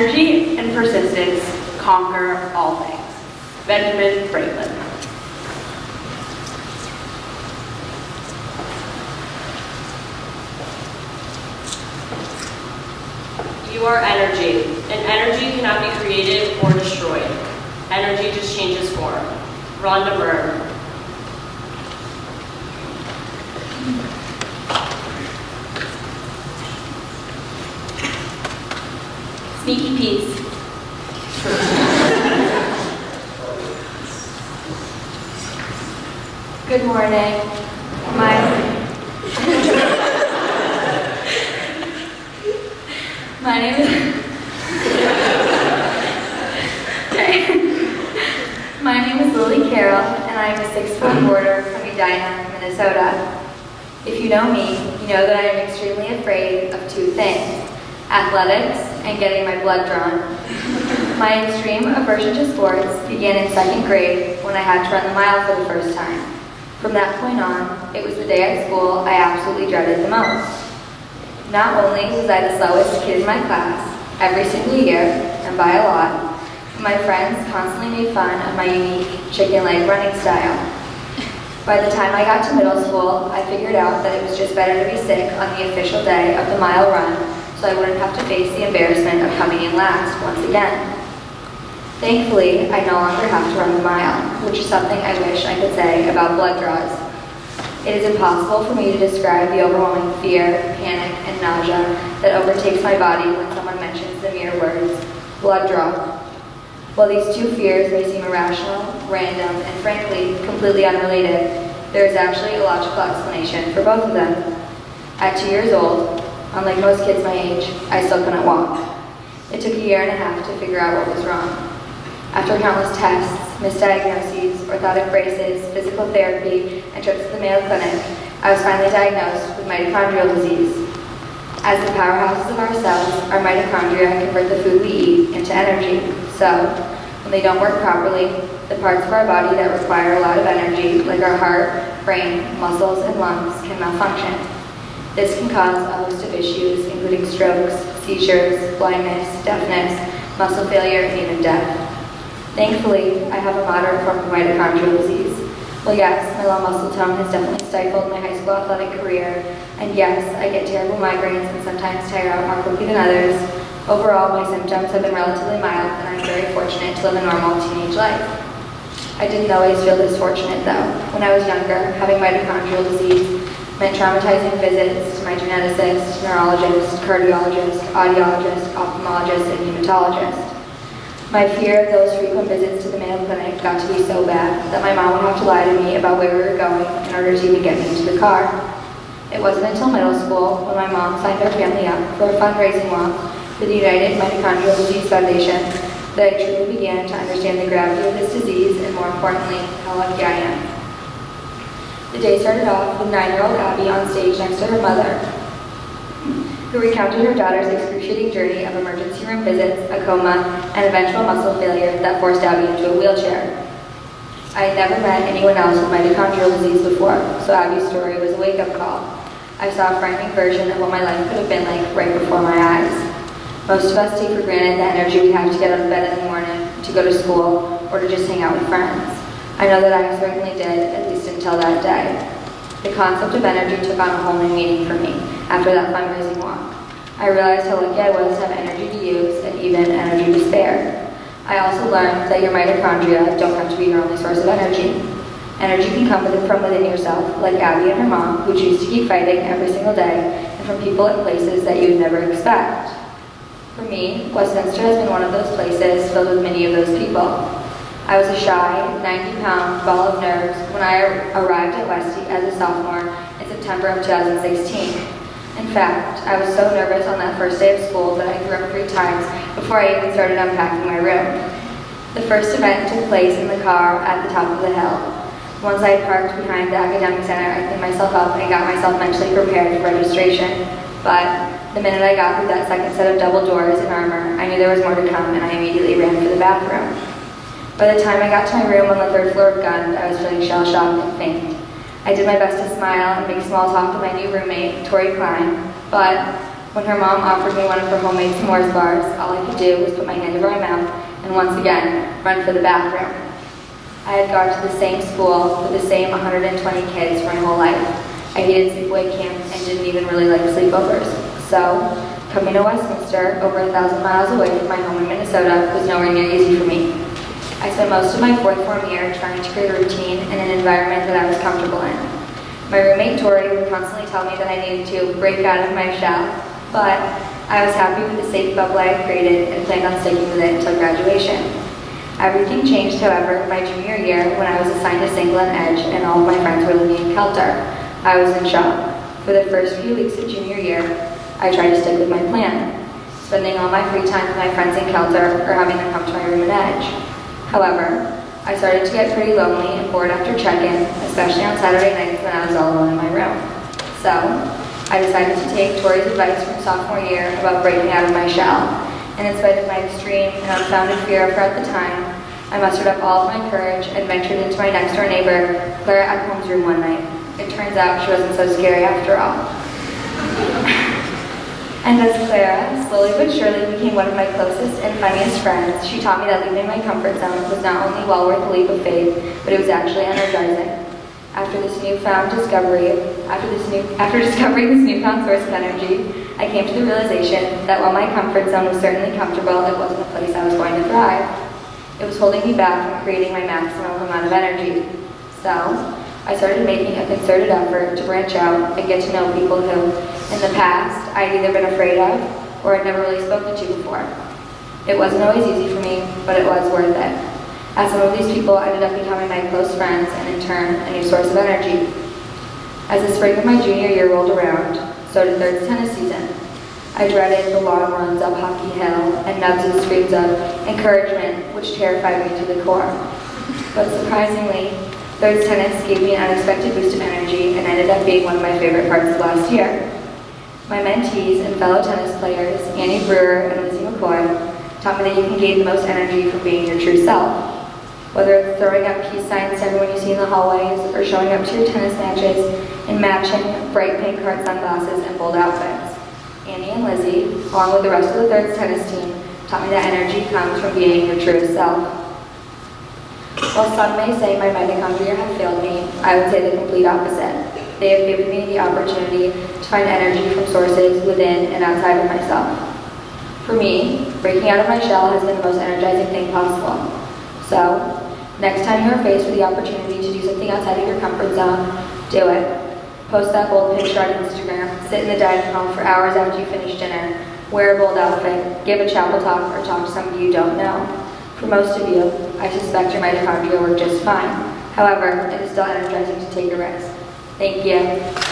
Energy and persistence conquer all things. Benjamin Franklin. You are energy, and energy cannot be created or destroyed. Energy just changes form. Rhonda Byrne. Sneaky Pete's. Good morning. My name is My name is Lily Carrel, and I am a 6-foot boarder from Edina, Minnesota. If you know me, you know that I am extremely afraid of two things: athletics and getting my blood drawn. My extreme aversion to sports began in 2nd grade when I had to run the mile for the first time. From that point on, it was the day at school I absolutely dreaded the most. Not only was I the slowest kid in my class every single year, and by a lot, but my friends constantly made fun of my unique chicken leg running style. By the time I got to middle school, I figured out that it was just better to be sick on the official day of the mile run so I wouldn't have to face the embarrassment of coming in last once again. Thankfully, I no longer have to run the mile, which is something I wish I could say about blood draws. It is impossible for me to describe the overwhelming fear, panic, and nausea that overtakes my body when someone mentions the mere words, blood draw. While these two fears may seem irrational, random, and frankly, completely unrelated, there is actually a logical explanation for both of them. At 2 years old, unlike most kids my age, I still couldn't walk. It took a year and a half to figure out what was wrong. After countless tests, misdiagnoses, orthotic braces, physical therapy, and trips to the Mayo Clinic, I was finally diagnosed with mitochondrial disease. As the powerhouses of our cells, our mitochondria convert the food we eat into energy. So, when they don't work properly, the parts of our body that require a lot of energy, like our heart, brain, muscles, and lungs, can malfunction. This can cause a host of issues, including strokes, seizures, blindness, deafness, muscle failure, and even death. Thankfully, I have a moderate form of mitochondrial disease. Well, yes, my low muscle tone has definitely stifled my high school athletic career, and yes, I get terrible migraines and sometimes tire out more quickly than others. Overall, my symptoms have been relatively mild, and I'm very fortunate to live a normal teenage life. I didn't always feel this fortunate, though. When I was younger, having mitochondrial disease meant traumatizing visits to my geneticist, neurologist, cardiologist, audiologist, ophthalmologist, and hematologist. My fear of those frequent visits to the Mayo Clinic got to be so bad that my mom would have to lie to me about where we were going in order to even get me into the car. It wasn't until middle school when my mom signed our family up for a fundraising walk for the United Mitochondrial Disease Foundation that I truly began to understand the gravity of this disease and, more importantly, how lucky I am. The day started off with 9-year-old Abby on stage next to her mother, who recounted her daughter's excruciating journey of emergency room visits, a coma, and eventual muscle failure that forced Abby into a wheelchair. I had never met anyone else with mitochondrial disease before, so Abby's story was a wake-up call. I saw a frightening version of what my life could have been like right before my eyes. Most of us take for granted the energy we have to get out of bed in the morning, to go to school, or to just hang out with friends. I know that I certainly did, at least until that day. The concept of energy took on a whole new meaning for me after that fundraising walk. I realized how lucky I was to have energy to use and even energy to spare. I also learned that your mitochondria don't have to be your only source of energy. Energy can come from within yourself, like Abby and her mom, who choose to keep fighting every single day, and from people and places that you would never expect. For me, Westminster has been one of those places filled with many of those people. I was a shy, 90-pound ball of nerves when I arrived at Westie as a sophomore in September of 2016. In fact, I was so nervous on that first day of school that I threw up 3 times before I even started unpacking my room. The first event took place in the car at the top of the hill. Once I had parked behind the academic center, I cleaned myself up and got myself mentally prepared for registration. But the minute I got through that second set of double doors in armor, I knew there was more to come, and I immediately ran for the bathroom. By the time I got to my room on the 3rd floor of Gund, I was feeling shell-shocked and faint. I did my best to smile and make small talk with my new roommate, Tori Klein, but When her mom offered me one of her homemade s'mores bars, all I could do was put my hand over my mouth and once again run for the bathroom. I had gone to the same school with the same 120 kids for my whole life. I hated sleepaway camp and didn't even really like sleepovers. So, coming to Westminster, over 1,000 miles away from my home in Minnesota, was nowhere near easy for me. I spent most of my fourth form year trying to create a routine in an environment that I was comfortable in. My roommate Tori would constantly tell me that I needed to break out of my shell, but I was happy with the safe bubble I had created and planned on sticking with it until graduation. Everything changed, however, my junior year when I was assigned to Single and Edge and all of my friends were living in Kelter. I was in shock. For the first few weeks of junior year, I tried to stick with my plan, spending all my free time with my friends in Kelter or having them come to my room in Edge. However, I started to get pretty lonely and bored after check-in, especially on Saturday nights when I was all alone in my room. So, I decided to take Tori's advice from sophomore year about breaking out of my shell. And in spite of my extreme and unfounded fear of her at the time, I mustered up all of my courage and ventured into my next-door neighbor, Clara Eckholm's room one night. It turns out she wasn't so scary after all. And as Clara slowly but surely became one of my closest and funniest friends, she taught me that leaving my comfort zone was not only well worth a leap of faith, but it was actually energizing. After discovering this newfound source of energy, I came to the realization that while my comfort zone was certainly comfortable, it wasn't a place I was going to thrive. It was holding me back from creating my maximum amount of energy. So, I started making a concerted effort to branch out and get to know people who, in the past, I'd either been afraid of or had never really spoken to before. It wasn't always easy for me, but it was worth it. As some of these people ended up becoming my close friends and in turn, a new source of energy. As the spring of my junior year rolled around, so did Third's tennis season. I dreaded the long runs up Hockey Hill and Nubs' screams of encouragement, which terrified me to the core. But surprisingly, Third's tennis gave me an unexpected boost of energy and ended up being one of my favorite parts of last year. My mentees and fellow tennis players, Annie Brewer and Lizzie McCoy, taught me that you can gain the most energy from being your true self. Whether it's throwing up peace signs to everyone you see in the hallways or showing up to your tennis matches in matching bright pink heart sunglasses and bold outfits. Annie and Lizzie, along with the rest of the Third's tennis team, taught me that energy comes from being your truest self. While some may say my mitochondria have failed me, I would say the complete opposite. They have given me the opportunity to find energy from sources within and outside of myself. For me, breaking out of my shell has been the most energizing thing possible. So, next time you are faced with the opportunity to do something outside of your comfort zone, do it. Post that bold picture on Instagram, sit in the dining hall for hours after you finish dinner, wear a bold outfit, give a chapel talk, or talk to somebody you don't know. For most of you, I suspect your mitochondria work just fine. However, it is still energizing to take a risk. Thank you.